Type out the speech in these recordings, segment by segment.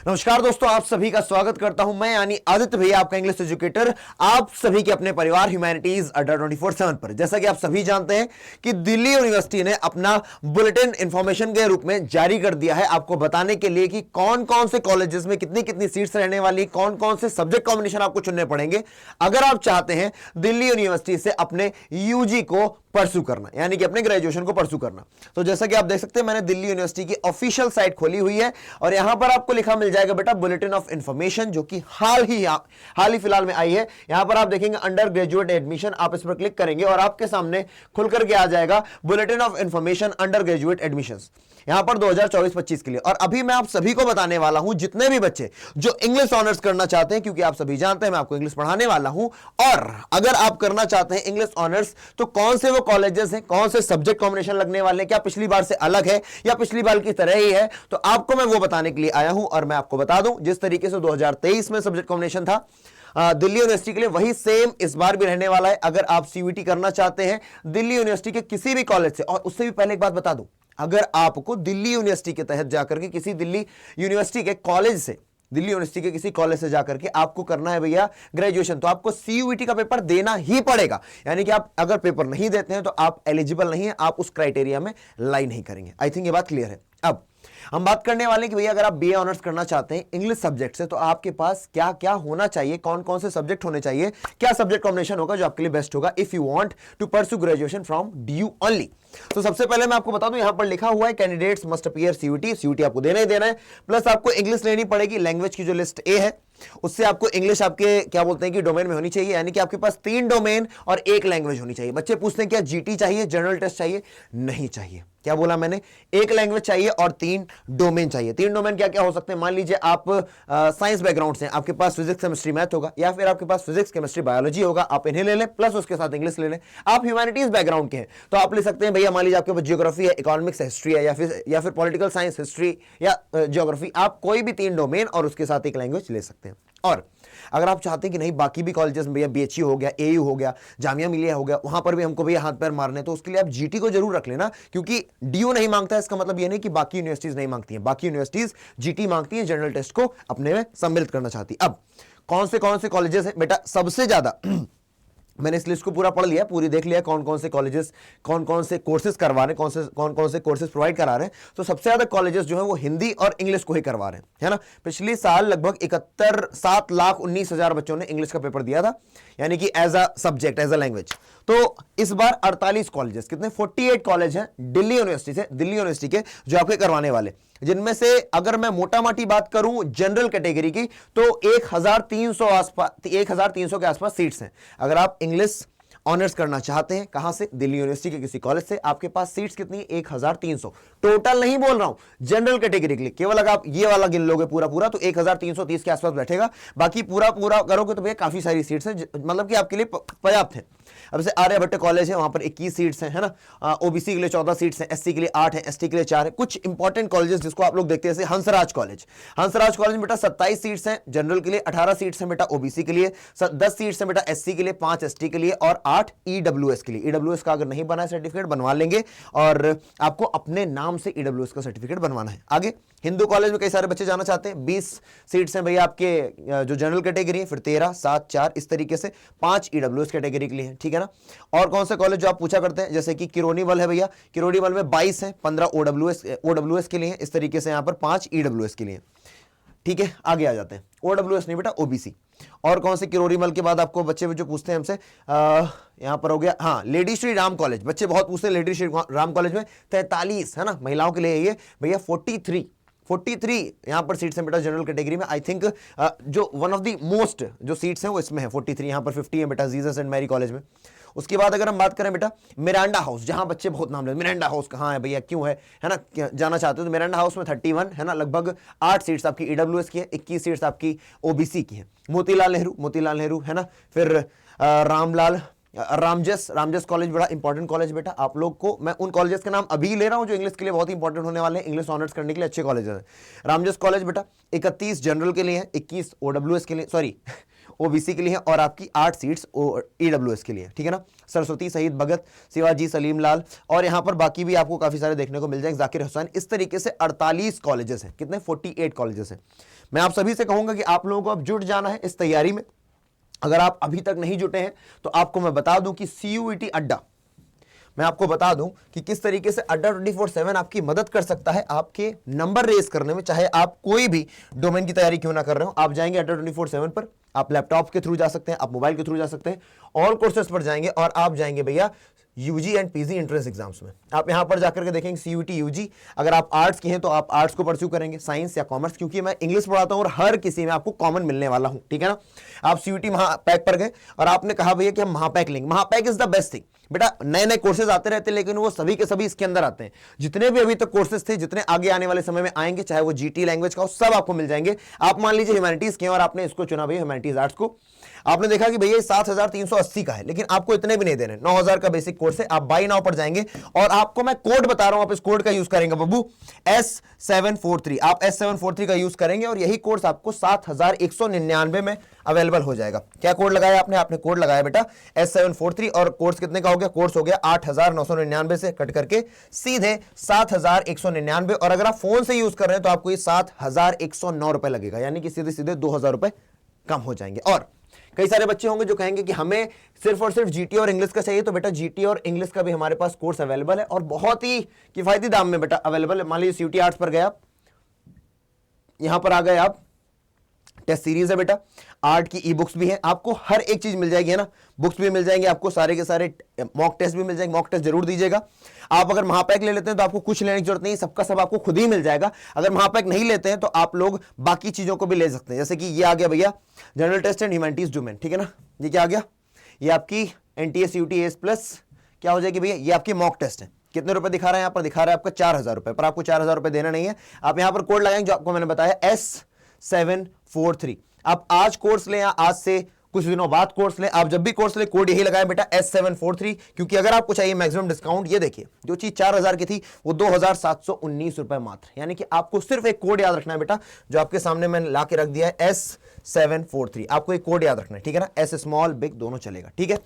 नमस्कार दोस्तों, आप सभी का स्वागत करता हूं मैं यानी आदित्य भैया, आपका इंग्लिश एजुकेटर, आप सभी के अपने परिवार ह्यूमैनिटीज अड्डा 24/7 पर। जैसा कि आप सभी जानते हैं कि दिल्ली यूनिवर्सिटी ने अपना बुलेटिन इंफॉर्मेशन के रूप में जारी कर दिया है, आपको बताने के लिए कि कौन कौन से कॉलेजेस में कितनी कितनी सीट्स रहने वाली, कौन कौन से सब्जेक्ट कॉम्बिनेशन आपको चुनने पड़ेंगे अगर आप चाहते हैं दिल्ली यूनिवर्सिटी से अपने यूजी को परसू करना, यानी कि अपने ग्रेजुएशन को परसू करना। तो जैसा कि आप देख सकते हैं, मैंने दिल्ली यूनिवर्सिटी की ऑफिशियल साइट खोली हुई है और यहां पर आपको लिखा मिल जाएगा बेटा बुलेटिन ऑफ इंफॉर्मेशन, जो कि हाल ही फिलहाल में आई है। यहां पर आप देखेंगे अंडर ग्रेजुएट एडमिशन, आप इस पर क्लिक करेंगे और आपके सामने खुल करके आ जाएगा bulletin of information under graduate admissions, यहां पर 2024-25 के लिए। और अभी मैं आप सभी को बताने वाला हूं, जितने भी बच्चे जो इंग्लिश ऑनर्स करना चाहते हैं, क्योंकि आप सभी जानते हैं मैं आपको इंग्लिश पढ़ाने वाला हूं, और अगर आप करना चाहते हैं इंग्लिश ऑनर्स तो कौन से वो कॉलेजेस हैं, कौन से सब्जेक्ट कॉम्बिनेशन लगने वाले हैं, क्या पिछली बार से अलग है या पिछली बार की तरह ही है, तो आपको मैं वो बताने के लिए आया हूं। और मैं आपको बता दूं, जिस तरीके से 2023 में सब्जेक्ट कॉम्बिनेशन था दिल्ली यूनिवर्सिटी के लिए, वही सेम इस बार भी रहने वाला है। अगर आप सीयूईटी करना चाहते हैं दिल्ली यूनिवर्सिटी के किसी भी कॉलेज से, और उससे भी पहले एक बात बता दूं, अगर आपको दिल्ली यूनिवर्सिटी के तहत जाकर के किसी दिल्ली यूनिवर्सिटी के कॉलेज से, दिल्ली यूनिवर्सिटी के किसी कॉलेज से जाकर के आपको करना है भैया ग्रेजुएशन, तो आपको सीयूईटी का पेपर देना ही पड़ेगा। यानी कि आप अगर पेपर नहीं देते हैं तो आप एलिजिबल नहीं है, आप उस क्राइटेरिया में लाई नहीं करेंगे। आई थिंक ये बात क्लियर है। अब हम बात करने वाले हैं कि भैया अगर आप बीए ऑनर्स करना चाहते हैं इंग्लिश सब्जेक्ट से, तो आपके पास क्या क्या होना चाहिए, कौन कौन से सब्जेक्ट होने चाहिए, क्या सब्जेक्ट कॉम्बिनेशन होगा जो आपके लिए बेस्ट होगा if you want to pursue graduation from DU only. तो सबसे पहले मैं आपको बता दूं, यहां पर लिखा हुआ है candidates must appear CUET. CUET आपको देना ही देना है, प्लस आपको इंग्लिश लेनी पड़ेगी। लैंग्वेज की जो लिस्ट ए है उससे आपको इंग्लिश आपके क्या बोलते हैं कि डोमेन में होनी चाहिए, यानी कि आपके पास 3 डोमेन और 1 लैंग्वेज होनी चाहिए। बच्चे पूछते हैं क्या जीटी चाहिए, जनरल टेस्ट चाहिए? नहीं चाहिए। क्या बोला मैंने? 1 लैंग्वेज चाहिए और 3 डोमेन चाहिए। 3 डोमेन क्या क्या हो सकते हैं? मान लीजिए आप साइंस बैकग्राउंड से, आपके पास फिजिक्स केमिस्ट्री मैथ होगा, या फिर आपके पास फिजिक्स केमिस्ट्री बायोलॉजी होगा, आप इन्हें ले लें, प्लस उसके साथ इंग्लिश ले लें। आप ह्यूमैनिटीज बैकग्राउंड के हैं तो आप ले सकते हैं भैया, मान लीजिए आपके पास जियोग्राफी है, इकोनॉमिक्स है, हिस्ट्री है, या फिर पॉलिटिकल साइंस, हिस्ट्री या जियोग्राफी, आप कोई भी 3 डोमेन और उसके साथ 1 लैंग्वेज ले सकते हैं। और अगर आप चाहते हैं कि नहीं बाकी भी कॉलेजेस में भैया बीएचयू हो गया, एयू हो गया, जामिया मिलिया हो गया, वहां पर भी हमको भैया हाथ पैर मारने, तो उसके लिए आप जीटी को जरूर रख लेना, क्योंकि डीयू नहीं मांगता है इसका मतलब ये नहीं कि बाकी यूनिवर्सिटीज नहीं मांगती हैं। बाकी यूनिवर्सिटीज जीटी मांगती हैं, जनरल टेस्ट को अपने में सम्मिलित करना चाहती। अब कौन से कॉलेजेस हैं बेटा? सबसे ज्यादा मैंने इस लिस्ट को पूरा पढ़ लिया, पूरी देख लिया कौन कौन से कॉलेजेस कौन कौन से कोर्सेज करवा रहे हैं, कौन कौन से कोर्सेज प्रोवाइड करा रहे हैं। तो सबसे ज्यादा कॉलेजेस जो है वो हिंदी और इंग्लिश को ही करवा रहे हैं, है ना। पिछले साल लगभग 7,19,000 बच्चों ने इंग्लिश का पेपर दिया था, यानी कि as a subject, as a language. तो इस बार 48 कॉलेजेस, कितने 48 कॉलेज हैं दिल्ली यूनिवर्सिटी से, दिल्ली यूनिवर्सिटी के, जो आपके करवाने वाले, जिनमें से अगर मैं मोटा मोटी बात करूं जनरल कैटेगरी की, तो 1,300 के आसपास सीट्स हैं। अगर आप इंग्लिश ऑनर्स करना चाहते हैं, कहां से? दिल्ली यूनिवर्सिटी के किसी कॉलेज से, आपके पास सीट्स कितनी? 1,300। टोटल नहीं बोल रहा हूं, जनरल कैटेगरी के लिए। केवल अगर आप ये वाला गिन लोगे पूरा पूरा तो 1,330 के आसपास बैठेगा। बाकी पूरा पूरा करोगे तो भैया काफी सारी सीट्स हैं, मतलब कि आपके लिए पर्याप्त है। अब जैसे आर्यभट्ट कॉलेज है, वहां पर 21 सीट्स हैं, है ना। ओबीसी के लिए 14 सीट्स हैं, एससी के लिए 8 है, एसटी के लिए 4 है। कुछ इंपॉर्टेंट कॉलेजेस जिसको आप लोग देखते हैं, जैसे हंसराज कॉलेज में बेटा 27 सीट्स हैं जनरल के लिए, 18 सीट्स हैं बेटा ओबीसी के लिए, 10 सीट्स हैं बेटा एससी के लिए, 5 एसटी के लिए और 8 ईडब्ल्यूएस के लिए। ईडब्ल्यूएस का अगर नहीं बना है सर्टिफिकेट, बनवा लेंगे, और आपको अपने नाम से ईडब्ल्यूएस का सर्टिफिकेट बनवाना है। आगे हिंदू कॉलेज में कई सारे बच्चे जाना चाहते हैं, 20 सीट्स हैं भैया आपके जो जनरल कैटेगरी है, फिर 13, 7, 4 इस तरीके से 5 ईडब्ल्यूएस कैटेगरी के लिए है, ठीक है ना। और कौन से कॉलेज जो आप पूछा करते हैं, जैसे कि किरोनीवल है भैया, किरोनीवल में 22 है, 15 ओडब्ल्यूएस के लिए, इस तरीके से यहां पर 5 ईडब्ल्यूएस के लिए, ठीक है। आगे आ जाते हैं, ओडब्ल्यूएस नहीं बेटा ओबीसी। और कौन से? किरोरीमल के बाद आपको बच्चे जो पूछते हैं हमसे, यहां पर हो गया, हाँ, लेडी श्री राम कॉलेज, बच्चे बहुत पूछते हैं। लेडी श्री राम कॉलेज में 43 है ना, महिलाओं के लिए ये भैया 43 यहां पर सीट्स हैं बेटा जनरल कैटेगरी में। आई थिंक जो वन ऑफ द मोस्ट जो सीट्स हैं वो इसमें है 43, यहां पर 50 है बेटा जीसस एंड मैरी कॉलेज में। उसके बाद अगर हम बात करें बेटा मिरांडा हाउस, जहां बच्चे बहुत नाम लेते हैं, मिरांडा हाउस कहां है भैया, क्यों है ना, जाना चाहते हो तो मिरांडा हाउस में 31 है ना, लगभग 8 सीट्स आपकी ईडब्ल्यूएस की है, 21 सीट्स आपकी ओबीसी की है। मोतीलाल नेहरू है ना, फिर रामजस कॉलेज बड़ा इंपॉर्टेंट कॉलेज बेटा। आप लोग को मैं उन कॉलेजेस के नाम अभी ले रहा हूं जो इंग्लिश के लिए बहुत इंपॉर्टेंट होने वाले हैं, इंग्लिश ऑनर्स करने के लिए अच्छे कॉलेजेस हैं। रामजस कॉलेज बेटा 31 जनरल के लिए है, 21 ओडब्ल्यूएस के लिए, सॉरी ओबीसी के लिए है, और आपकी 8 सीट्स ईडब्ल्यूएस के लिए, ठीक है ना। सरस्वती, शहीद भगत, शिवाजी, सलीम लाल, और यहां पर बाकी भी आपको काफी सारे देखने को मिल जाएंगे, जाकिर हुसैन, इस तरीके से 48 कॉलेजेस हैं। कितने? 48 कॉलेजेस हैं। मैं आप सभी से कहूंगा कि आप लोगों को अब जुट जाना है इस तैयारी में। अगर आप अभी तक नहीं जुटे हैं तो आपको मैं बता दूं कि CUET अड्डा, मैं आपको बता दूं कि किस तरीके से अड्डा 24/7 आपकी मदद कर सकता है आपके नंबर रेस करने में। चाहे आप कोई भी डोमेन की तैयारी क्यों ना कर रहे हो, आप जाएंगे अड्डा 24/7 पर, आप लैपटॉप के थ्रू जा सकते हैं, आप मोबाइल के थ्रू जा सकते हैं, ऑल कोर्सेज पर जाएंगे और आप जाएंगे भैया UG and PG entrance exams में। आप यहां पर जाकर के देखेंगे CUET यूजी। अगर आप आर्ट्स की हैं तो आप आर्ट्स को परस्यू करेंगे, साइंस या कॉमर्स, क्योंकि मैं इंग्लिश पढ़ाता हूं और हर किसी में आपको कॉमन मिलने वाला हूं, ठीक है ना। आप CUET महापैक पर गए और आपने कहा भैया कि हम महापैक लेंगे, महापैक इज द बेस्ट थिंग। बेटा नए नए कोर्सेज आते रहते हैं, लेकिन वो सभी के सभी इसके अंदर आते हैं। जितने भी अभी तक कोर्सेज थे, जितने आगे आने वाले समय में आएंगे, चाहे वो GT लैंग्वेज का हो, सब आपको मिल जाएंगे। आप मान लीजिए ह्यूमैनिटीज के और आपने इसको चुना भैया ह्यूमैनिटीज आर्ट्स को, आपने देखा कि भैया 7,380 का है, लेकिन आपको इतने भी नहीं देने, 9,000 का बेसिक कोर्स है। आप बाय नाउ पर जाएंगे और आपको मैं कोड बता रहा हूं, आप इस कोड का यूज करेंगे बब्बू S743। आप S743 का यूज करेंगे और यही कोर्स आपको 7,199 में अवेलेबल हो जाएगा। क्या कोड लगाया आपने? आपने कोड लगाया बेटा S743 और कोर्स कितने का हो गया? कोर्स हो गया 8,999 से कट करके सीधे 7,199। और अगर आप फोन से यूज कर रहे हैं तो आपको ये 7,109 रुपए लगेगा, यानी कि सीधे सीधे 2,000 रुपए कम हो जाएंगे। और कई सारे बच्चे होंगे जो कहेंगे कि हमें सिर्फ और सिर्फ GT और इंग्लिश का चाहिए, तो बेटा GT और इंग्लिश का भी हमारे पास कोर्स अवेलेबल है और बहुत ही किफायती दाम में बेटा अवेलेबल है। मान लीजिए CUET आर्ट्स पर गए आप, यहां पर आ गए आप, टेस्ट सीरीज है बेटा, आर्ट की ई बुक्स भी है, आपको हर एक चीज मिल जाएगी, है ना। बुक्स भी मिल जाएंगे आपको, सारे के सारे मॉक टेस्ट भी मिल जाएंगे, मॉक टेस्ट जरूर दीजिएगा। आप अगर महापैक ले लेते हैं तो आपको कुछ लेने की जरूरत नहीं, सबका सब आपको खुद ही मिल जाएगा। अगर महापैक नहीं लेते हैं तो आप लोग बाकी चीजों को भी ले सकते हैं, जैसे कि ये आ गया भैया general test and humanities domain, ठीक है ना। ये क्या आ गया? ये आपकी NTA CUET AS+ क्या हो जाएगी भैया? ये आपकी मॉक टेस्ट है। कितने रुपए दिखा रहा है? यहाँ पर दिखा रहा है आपका 4,000 रुपए, पर आपको 4,000 रुपए देना नहीं है। आप यहाँ पर कोड लगाएंगे जो आपको मैंने बताया S743। आप आज कोर्स लें या आज से कुछ दिनों बाद कोर्स लें, आप जब भी कोर्स लें कोड यही लगाएं बेटा S743, क्योंकि अगर आपको चाहिए मैक्सिमम डिस्काउंट, ये देखिए जो चीज 4,000 की थी वो 2,719 रुपए मात्र, यानी कि आपको सिर्फ एक कोड याद रखना है बेटा, जो आपके सामने मैंने ला के रख दिया है S743। आपको एक कोड याद रखना है, ठीक है ना। S स्मॉल बिग दोनों चलेगा, ठीक है।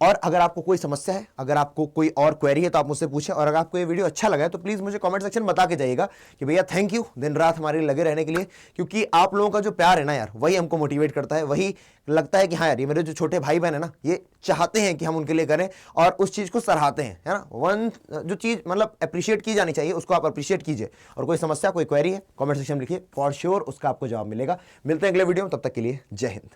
और अगर आपको कोई समस्या है, अगर आपको कोई और क्वेरी है तो आप मुझसे पूछें। और अगर आपको ये वीडियो अच्छा लगा है तो प्लीज मुझे कमेंट सेक्शन में बता के जाइएगा कि भैया थैंक यू दिन रात हमारे लिए लगे रहने के लिए, क्योंकि आप लोगों का जो प्यार है ना यार, वही हमको मोटिवेट करता है। वही लगता है कि हाँ यार, ये मेरे जो छोटे भाई बहन है ना, ये चाहते हैं कि हम उनके लिए करें और उस चीज को सराहते हैं, है ना। जो चीज मतलब अप्रिशिएट की जानी चाहिए उसको आप अप्रिशिएट कीजिए। और कोई समस्या, कोई क्वेरी है, कॉमेंट सेक्शन में लिखिए, फॉर श्योर उसका आपको जवाब मिलेगा। मिलते हैं अगले वीडियो में, तब तक के लिए जय हिंद।